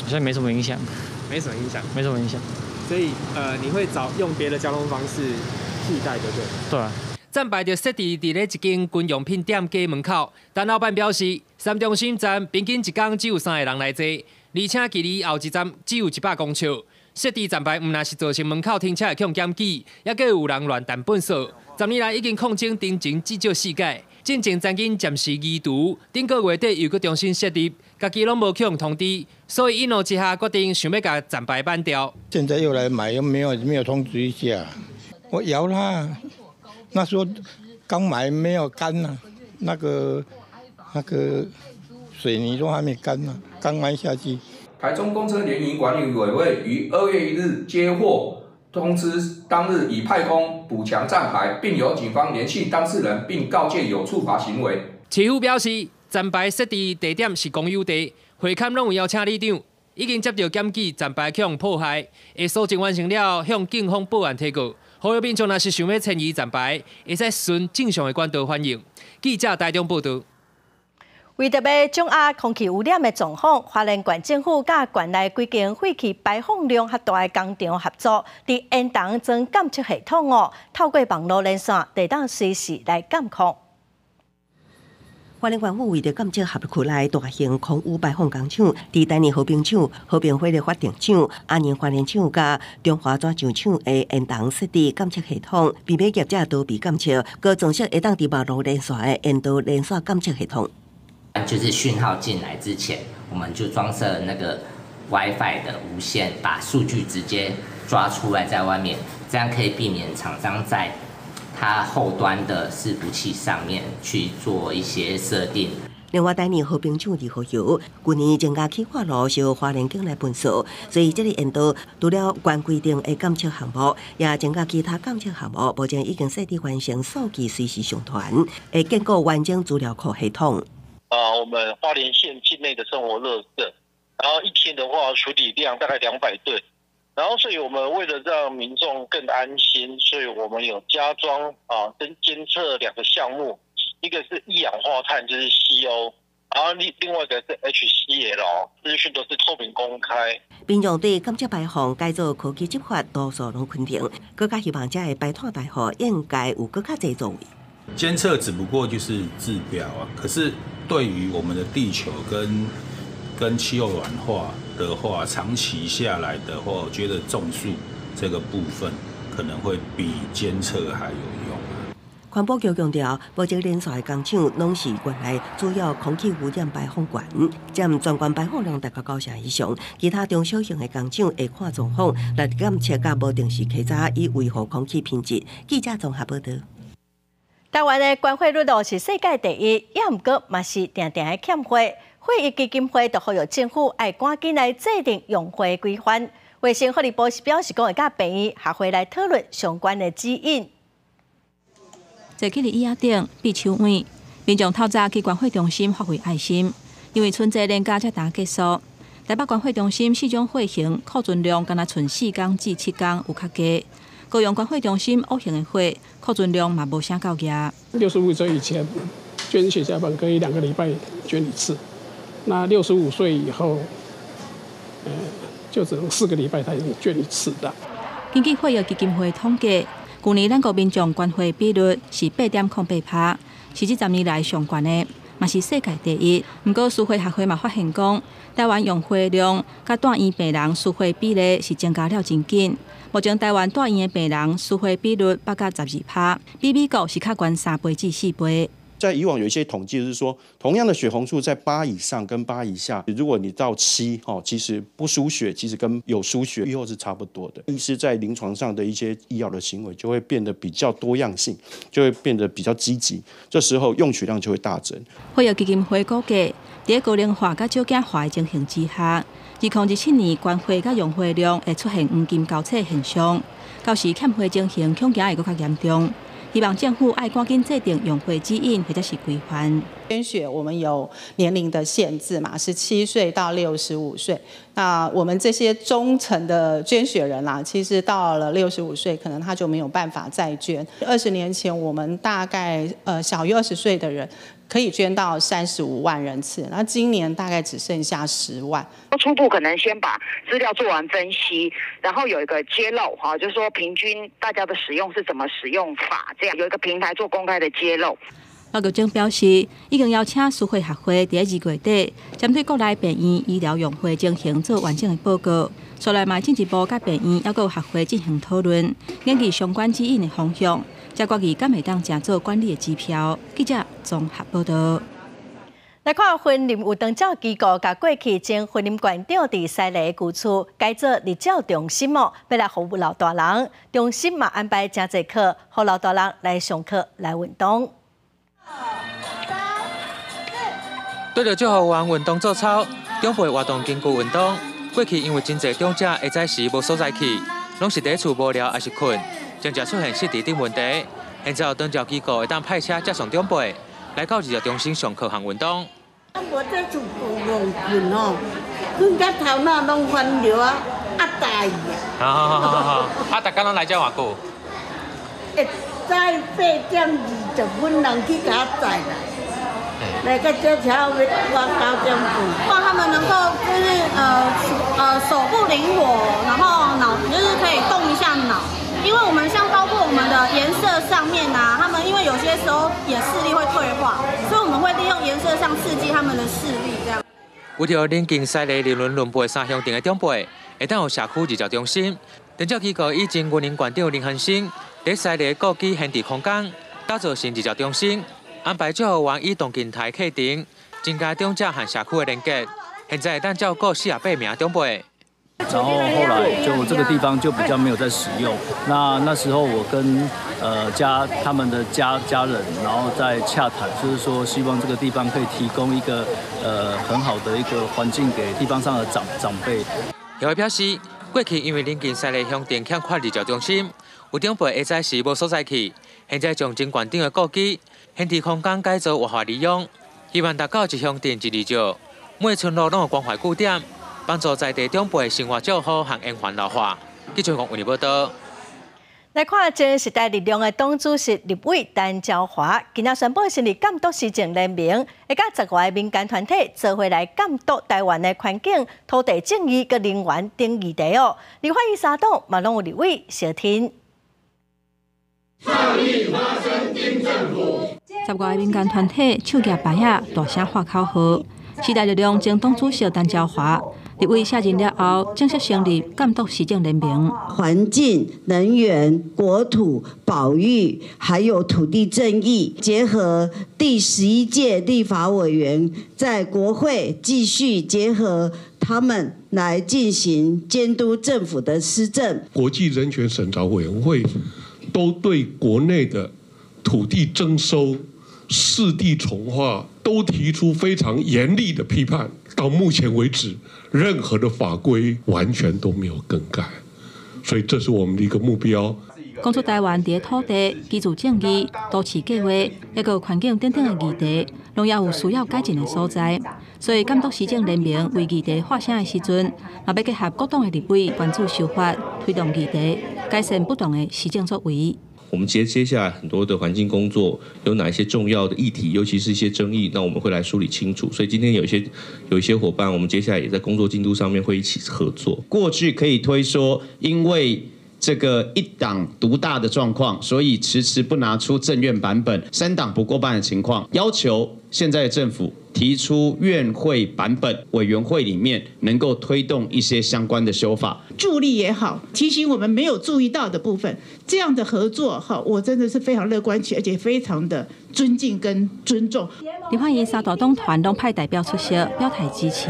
好像没什么影响。没什么影响。没什么影响。所以你会用别的交通方式替代，对不对？对啊。站牌就设伫咧一间军用品店家门口，但老板表示，3中心站平均一天只有3个人来坐，而且距离后一站只有100公尺。设置站牌，毋但是造成门口停车会强检举，也阁有人乱弹本数。10年来已经控制定情至少4届，进前曾经暂时移除，顶个月底又搁重新设立，家己拢无去通知，所以一怒之下决定想要甲站牌办掉。现在又来买，又没有通知一下，我摇啦。那时候刚买没有干呐、那个水泥都还没干呢、刚埋下去。台中公车联营管理委员会于2月1日接获通知，当日已派工补强站牌，并由警方联系当事人，并告诫有处罚行为。市府表示，站牌设置地点是公有地，会勘拢有邀请里长，已经接到检举站牌向破坏，下搜证完成了，向警方报案提告。呼吁民众若是想要迁移站牌，会使顺正常的管道反映。记者台中报道。为着要掌握空气污染的状况，花莲县政府甲县内几间废气排放量较大的工厂合作，伫延长装监测系统透过网络连线，得当随时来监控。花莲县府为着监测辖区内大型空污排放工厂，伫台南和平厂、和平火力发电厂、阿年花莲厂甲中华转酱厂的延长设置监测系统，避免业者逃避监测，搁装设会当伫网络连线的延长连线监测系统。就是讯号进来之前，我们就装设了那个 WiFi 的无线，把数据直接抓出来在外面，这样可以避免厂商在它后端的伺服器上面去做一些设定。另外，台年和平厂2号油，去年增加起化炉烧花莲境内分数，所以这个延长除了原规定的监测项目，也增加其他监测项目，目前已经设置完成数据随时上传，会建构完整资料库系统。我们花莲县境内的生活垃圾，然后一天的话处理量大概200吨，然后所以我们为了让民众更安心，所以我们有加装跟监测2个项目，一个是一氧化碳，就是 CO， 然后另外一个是 HCl， 资讯都是透明公开。民众对监测排放改做科技执法，多数拢肯定，更加希望这个排碳大户应该有更加侪作为。监测只不过就是治标啊，可是对于我们的地球跟气候暖化的话，长期下来的话，我觉得种树这个部分可能会比监测还有用。环保局强调，目前连续的工厂拢是原来主要空气污染排放源，占全县排放量达到90%以上。其他中小型的工厂会看状况来监测，甲无定时稽查，以维护空气品质。记者综合报道。台湾的关会率是世界第一，也毋过嘛是定定的欠会。会议基金会就呼吁政府要赶紧来制定用会规范。卫生福利部是表示讲会甲病院学会来讨论相关的指引。在去日椅仔顶闭手晚，民众透早去关会中心发挥爱心，因为春节连假才打结束。台北关会中心4种会型库存量，敢若剩4天至7天有较低。高雄关会中心5型的会库存量嘛无啥够压。65岁以前捐血小板可以2个礼拜捐1次，那65岁以后，就只能4个礼拜才能捐1次的。根据会友基金会统计，去年咱国民众关会比率是8.08%，是这10年来上悬的，嘛是世界第一。不过，输会学会嘛发现讲，台湾用会量甲住院病人输会比例是增加了真紧。目前台湾住院的病人输会比率8.12%，比美国是较悬3倍至4倍。在以往有一些统计是说，同样的血红素在8以上跟8以下，如果你到7，其实不输血，其实跟有输血预后是差不多的。医师在临床上的一些医疗的行为就会变得比较多样性，就会变得比较积极，这时候用血量就会大增。会友基金会估计，在高龄化甲少子化的情形之下，2017年关会甲用会量会出现黄金交叉现象，到时欠会情形恐惊会更加严重。希望政府爱赶紧制定用会指引或者是规范。捐血我们有年龄的限制嘛，是7岁到65岁。那我们这些中层的捐血人啦，其实到了65岁，可能他就没有办法再捐。20年前，我们大概小于20岁的人可以捐到35万人次，那今年大概只剩下10万。初步可能先把资料做完分析，然后有一个揭露哈，就是说平均大家的使用是怎么使用法，这样有一个平台做公开的揭露。陆局长表示，已经邀请输会学会在2月底，针对国内病院医疗用会进行做完整的报告。所来嘛进一步甲病院还有学会进行讨论，研究相关指引的方向。这决议敢会当乘做管理的支票？记者综合报道。来看婚林有长照机构，甲过去前婚林馆长伫西丽旧厝改做日照中心哦，要来服务老大人。中心嘛安排真侪课，互老大人来上课来运动。对着祝福员运动做操，长辈活动兼顾运动。过去因为真侪长者会早时无所在去，拢是伫厝无聊还是困，常常出现失智等问题。现在有长照机构会当派车接送长辈来到日照中心上课和运动。我在厝无困哦，困到头脑拢烦恼啊，大意啊。好，啊，大家拢来遮偌久？会早8点20分人去甲我载来个这条我9点半。希望他们能够就是手部灵活，然后脑就是可以动一下脑。因为我们像包括我们的颜色上面啊，他们因为有些时候也视力会退化，所以我们会利用颜色上刺激他们的视力，这样。为着临近西丽轮轮陪3乡镇的长辈，会当有社区日照中心，长照机构以前云林馆长林汉生在西丽故居现地空间打造新日照中心，安排祝福员以动静态课程，增加长者和社区的连结。现在会当照顾48名长辈。然后后来就这个地方就比较没有在使用。那时候我跟他们的家人，然后在洽谈，就是说希望这个地方可以提供一个很好的一个环境给地方上的长辈。协会表示，过去因为临近西丽乡镇欠缺日照中心，有长辈会早时无所在去，现在将真馆长的故居现地空间改造活化利用，希望达到一乡镇一日照，每村落拢有关怀据点。帮助在地长辈生活较好和延缓老化。记者王为你报道。来看前时代力量的党主席立委陈昭华，今仔宣布成立监督施政联盟，会甲10个民间团体做伙来监督台湾的环境、土地正义和能源等议题哦。立法院3党嘛拢有立委小听。倡议发声丁政府。10个民间团体手举牌仔，大声喊口号。时代力量前党主席陈昭华。立委下任了后，正式成立监督施政联盟。环境、能源、国土保育，还有土地正义，结合第11届立法委员在国会继续结合他们来进行监督政府的施政。国际人权审查委员会都对国内的土地征收、市地重划都提出非常严厉的批判。到目前为止，任何的法规完全都没有更改，所以这是我们的一个目标。讲出台湾在土地、居住正义、都市计划，还有环境等等的议题，拢也有需要改进的所在。所以监督施政联盟为议题发声的时阵，也要结合各党的立委关注修法，推动议题，改善不同的施政作为。我们接下来很多的环境工作有哪一些重要的议题，尤其是一些争议，那我们会来梳理清楚。所以今天有一些伙伴，我们接下来也在工作进度上面会一起合作。过去可以推说，因为这个一党独大的状况，所以迟迟不拿出政院版本，3党不过半的情况，要求现在的政府提出院会版本，委员会里面能够推动一些相关的修法，助力也好，提醒我们没有注意到的部分，这样的合作哈，我真的是非常乐观，而且非常的尊敬跟尊重。立法院3大党团拢派代表出席，表态支持。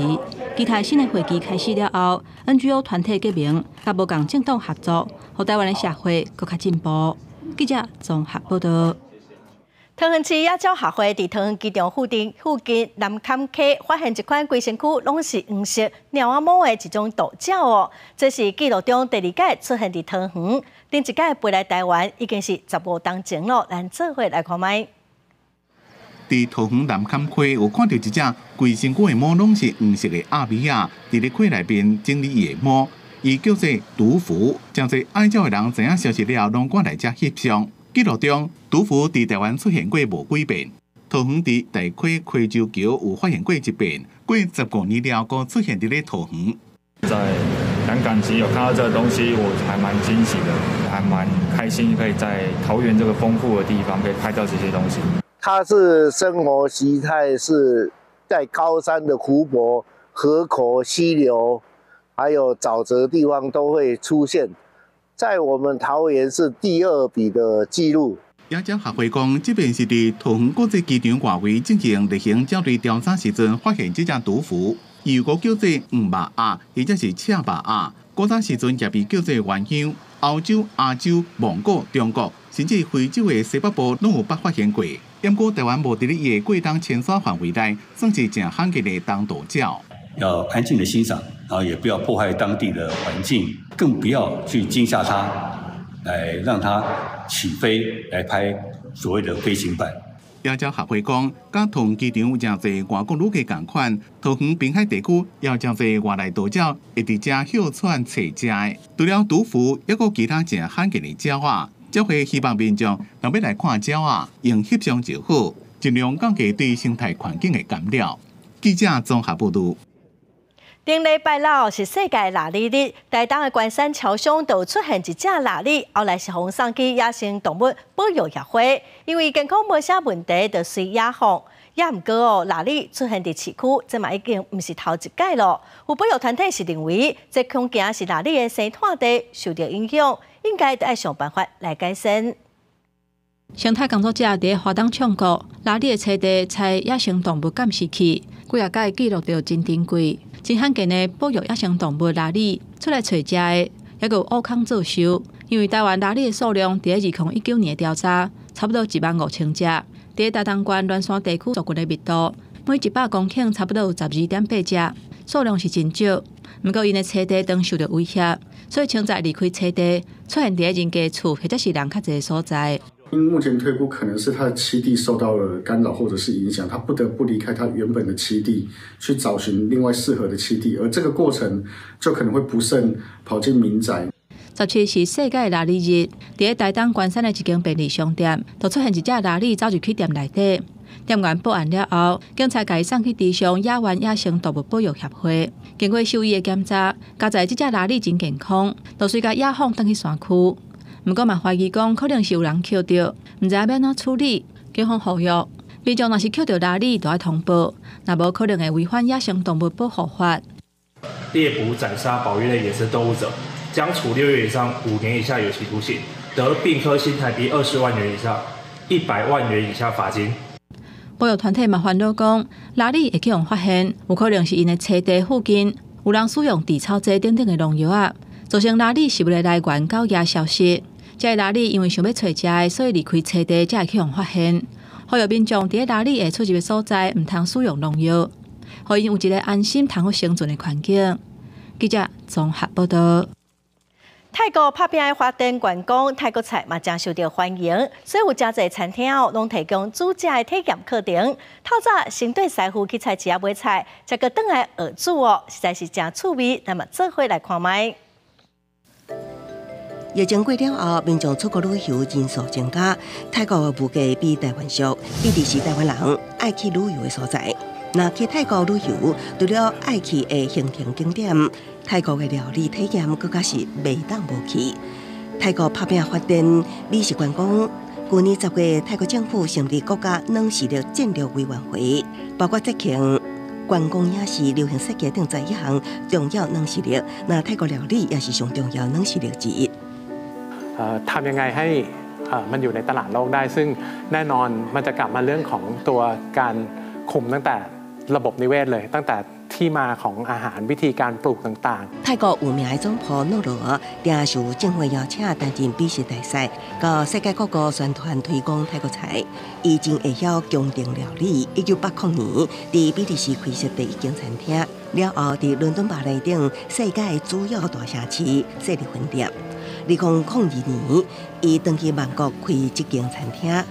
期待新的会期开始了后 ，NGO 团体结名，甲无共政党合作，让台湾的社会更加进步。记者综合报道。桃园市亚洲协会伫桃园机场附近南坎溪发现一款规身躯拢是黄色鸟仔毛的一种毒鸟哦，这是纪录中第2届出现伫桃园，顶一届飞来台湾已经是15当前咯，咱做伙来看卖。伫桃园南坎溪有看到一只规身躯的毛拢是黄色的鸭尾仔，伫咧溪内面整理伊的毛，伊叫做毒蝠，真侪爱鸟的人知影消息了，拢赶来遮翕相。记录中，毒蝠伫台湾出现过无几遍，桃园伫大溪溪洲桥有发现过1遍，过15年了，阁出现伫咧桃园。在南港集有看到这个东西，我还蛮惊喜的，还蛮开心，可以在桃园这个丰富的地方可以拍到这些东西。它是生活习态是在高山的湖泊、河口、溪流，还有沼泽地方都会出现。在我们桃园是第2笔的记录。亚洲协会讲，这边是伫桃园国际机场外围进行例行校对调查时阵，发现这只毒符，又个叫做黄麻鸭，或者是赤麻鸭。古早时阵也被叫做原香。欧洲、亚洲、蒙古、中国，甚至非洲的西北部拢有发现过。不过台湾无伫伊的过冬潜耍范围内，算是正罕见的东岛鸟。要安静的欣赏，然后也不要破坏当地的环境，更不要去惊吓它，来让它起飞，来拍所谓的飞行版。亚洲协会讲，甲桃园机场有真侪外国旅客同款，桃园滨海地区也有真侪外来岛鸟会伫遮哮喘找食的。除了毒蝠，还有其他正罕见的鸟仔。协会希望民众若要来看鸟仔，用翕相就好，尽量降低对生态环境的干扰。记者综合报道。顶礼拜六是世界腊肉日，台东的关山桥上就出现一只腊肉，后来是放送去野生动物保育协会，因为健康无啥问题，就随野放。也毋过哦，腊肉出现伫市区，这嘛已经毋是头一届咯。有保育团体是认为，这恐惊是腊肉的生态地受到影响，应该得爱想办法来改善。生态工作者伫花东唱过，腊肉的栖地采野生动物监视器，几啊届记录到真珍贵。真罕见的保育野生动物腊肉出来找食的，还有乌空作收。因为台湾腊肉的数量伫2019年的调查，差不多15000只。伫台东县鸾山地区族群的密度，每100公顷差不多有12.8只，数量是真少。不过因的栖地当受到威胁，所以现在离开栖地，出现伫人家厝或者是人较侪的所在。因目前推估可能是它的栖地受到了干扰或者是影响，它不得不离开它原本的栖地，去找寻另外适合的栖地，而这个过程就可能会不慎跑进民宅。17是世界腊肉日，伫台东关山的一间便利商店，就出现一只腊肉走入去店内底。店员报案了后，警察甲伊送去地上野湾野生动物保育协会。经过兽医的检查，加在这只腊肉真健康，就随甲野放返去山区。不过嘛，怀疑讲可能是有人捡到，唔知要安怎处理，警方呼吁民众若是捡到腊肉，就要通报，若无可能会违反野生动物保护法。猎捕、斩杀、保育类野生动物者，将处6月以上5年以下有期徒刑，得并科新台币20万元以上100万元以下罚金。保育团体嘛烦恼讲，腊肉会去互发现，有可能是因的栖地附近有人使用地草剂等等的农药啊，造成腊肉食物的来源狗野消失。这腊肉因为想要找食，所以离开栖地才会去互发现。呼吁民众伫腊肉会出入的所在，唔通使用农药，互因有一个安心、通好生存的环境。记者综合报道。泰国拍片的花灯员工泰国菜嘛真受到欢迎，所以有真侪餐厅拢提供煮食的体验课程。透早先对师傅去菜市仔买菜，再个转来学煮哦，实在是真趣味。那么做伙来看卖。疫情过了后，民众出国旅游人数增加，泰国的物价比台湾俗，一直是台湾人爱去旅游的所在。那去泰国旅游，除了爱去的行程景点，泰国的料理体验更加是袂当无去。泰国拍片发展美食观光，去年10月，泰国政府成立国家软实力战略委员会，包括节庆、观光也是流行设计等在一项重要软实力。那泰国料理也是上重要软实力之一。ทำยังไงให้มันอยู่ในตลาดโลกได้ซึ่งแน่นอนมันจะกลับมาเรื่องของตัวการคุมตั้งแต่ระบบนิเวศเลยตั้งแต่ที่มาของอาหารวิธีการปลูกต่างๆ泰国有名的总铺诺罗定受政府邀请担任美食大赛，到世界各国宣传推广泰国菜。伊真会晓宫廷料理。1980年，伫比利时开设第一间餐厅，了后伫伦敦、巴黎等世界主要大城市设立分店。2002年，伊登去曼谷开一间餐厅，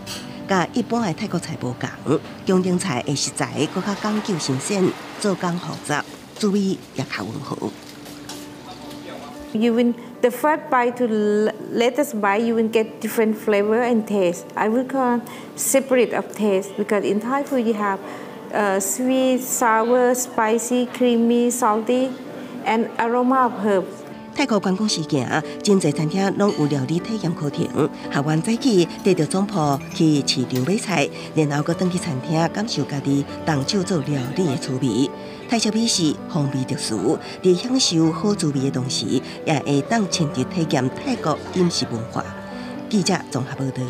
甲一般的泰国菜无同，宫廷菜的食材更较讲究新鲜，做工复杂，滋味也较温和。You will the first bite to latest bite you will get different flavor and taste. I will call separate of taste because in Thai food you have sweet, sour, spicy, creamy, salty, and aroma of herbs. 泰国观光事件，真侪餐厅拢有料理体验课程。学员早起带着总铺去市场买菜，然后搁转去餐厅感受家己动手做料理的趣味。泰式美食风味特殊，在享受好滋味的同时，也会当亲自体验泰国饮食文化。记者综合报道。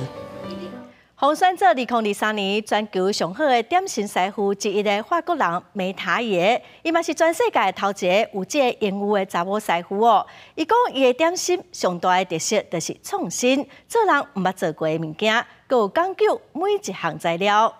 红选做2023年全球上好的点心师傅之一的法国人梅塔耶，伊嘛是全世界头一个有这个英语的查某师傅哦。伊讲伊的点心上大的特色就是创新，做人毋捌做过的物件，佮有讲究每一项材料。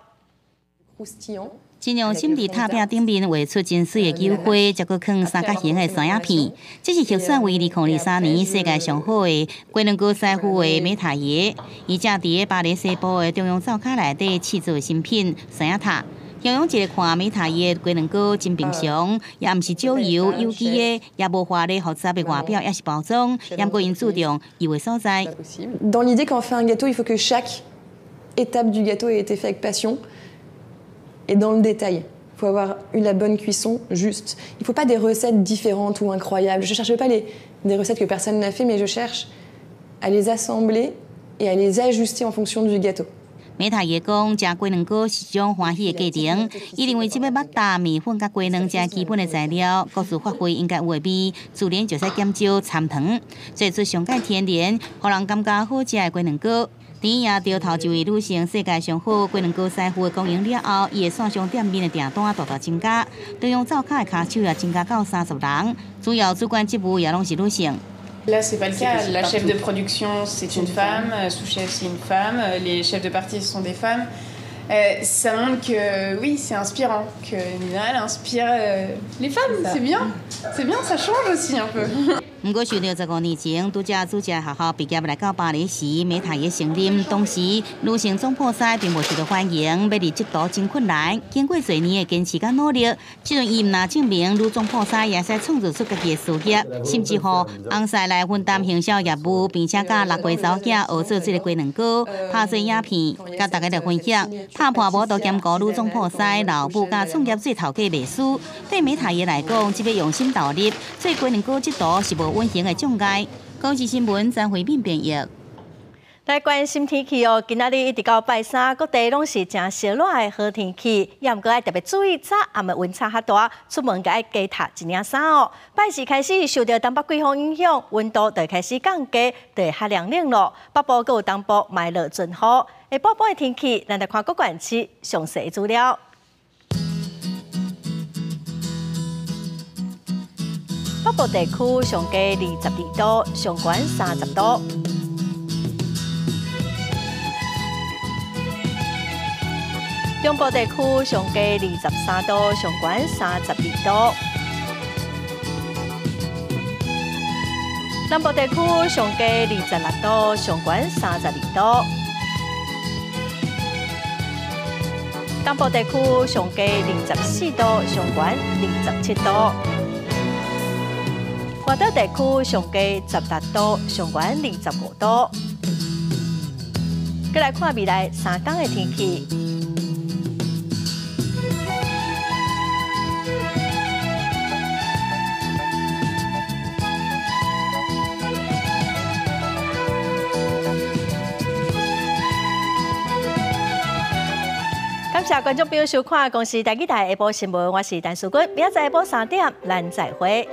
真用心伫塔饼顶面画出真水的球花，再搁放三角形的山药片。这是核选为2023年世界上好的龟苓膏师傅的梅塔耶。伊正伫巴黎西部的中央灶卡内底试做新品山药塔。形容一个看梅塔耶的龟苓膏真平常，也毋是少油有机的，也无华丽复杂的外表，也是包装，也毋过因注重油的所在。Dans l'idée quand on fait un gâteau, il faut que chaque étape du gâteau ait été faite avec passion. Et dans le détail, il faut avoir eu la bonne cuisson juste. Il ne faut pas des recettes différentes ou incroyables. Je ne cherche pas des recettes que personne n'a fait, mais je cherche à les assembler et à les ajuster en fonction du gâteau. 梅塔爷讲，食龟苓膏是一种欢喜的过程。伊认为，即要麦大米粉甲龟苓这基本的材料，各自发挥应该有的味，自然就使减少掺糖，做出上界天然，互人感觉好食的龟苓膏。甜也着头一位女性世界上好龟苓膏师傅的供应了后，伊的线上店面的订单大大增加，中央灶卡的骹手也增加到30人，主要主管职务也拢是女性。Là, c'est pas le cas. La chef de production, c'est une femme, sous-chef, c'est une femme, les chefs de partie, ce sont des femmes. Ça montre que, oui, c'est inspirant, que Nina, elle inspire les femmes. C'est bien, ça change aussi un peu. 不过，受到15年前拄则主家学校毕业来到巴黎时，梅塔耶承认当时女性总破师并无受到欢迎，要入这途真困难。经过多年的坚持甲努力，即阵伊毋但证明女总破师也使创造出家己的事业，甚至乎红赛来分担行销业务，并且甲6岁查某囝学做这个龟苓膏，拍做影片，甲大家来分享。拍破无都兼顾女总破师老母甲创业做头家秘书。对梅塔耶来讲，即要用心投入，做龟苓膏这途是无稳定的障碍。国际新闻张惠敏编译。来关心天气哦，今仔日一直到拜三，各地拢是真热热的好天气，也毋过要特别注意早暗的温差较大，出门该加套一领衫哦。拜四开始受到东北季风影响，温度就开始降低，就会较凉冷咯。北部阁有东部卖落阵雨。下晡晡的天气，咱来看各县市详细资料。北部地区上低22度，上悬30度。中部地区上低23度，上悬32度。南部地区上低26度，上悬32度。东部地区上低24度，上悬27度。华岛地区上低18度，上悬25度。再来看未来3天的天气。感谢观众朋友收看《公视台语台下晡新闻》，我是陈淑君，明仔载下晡3点，咱再会。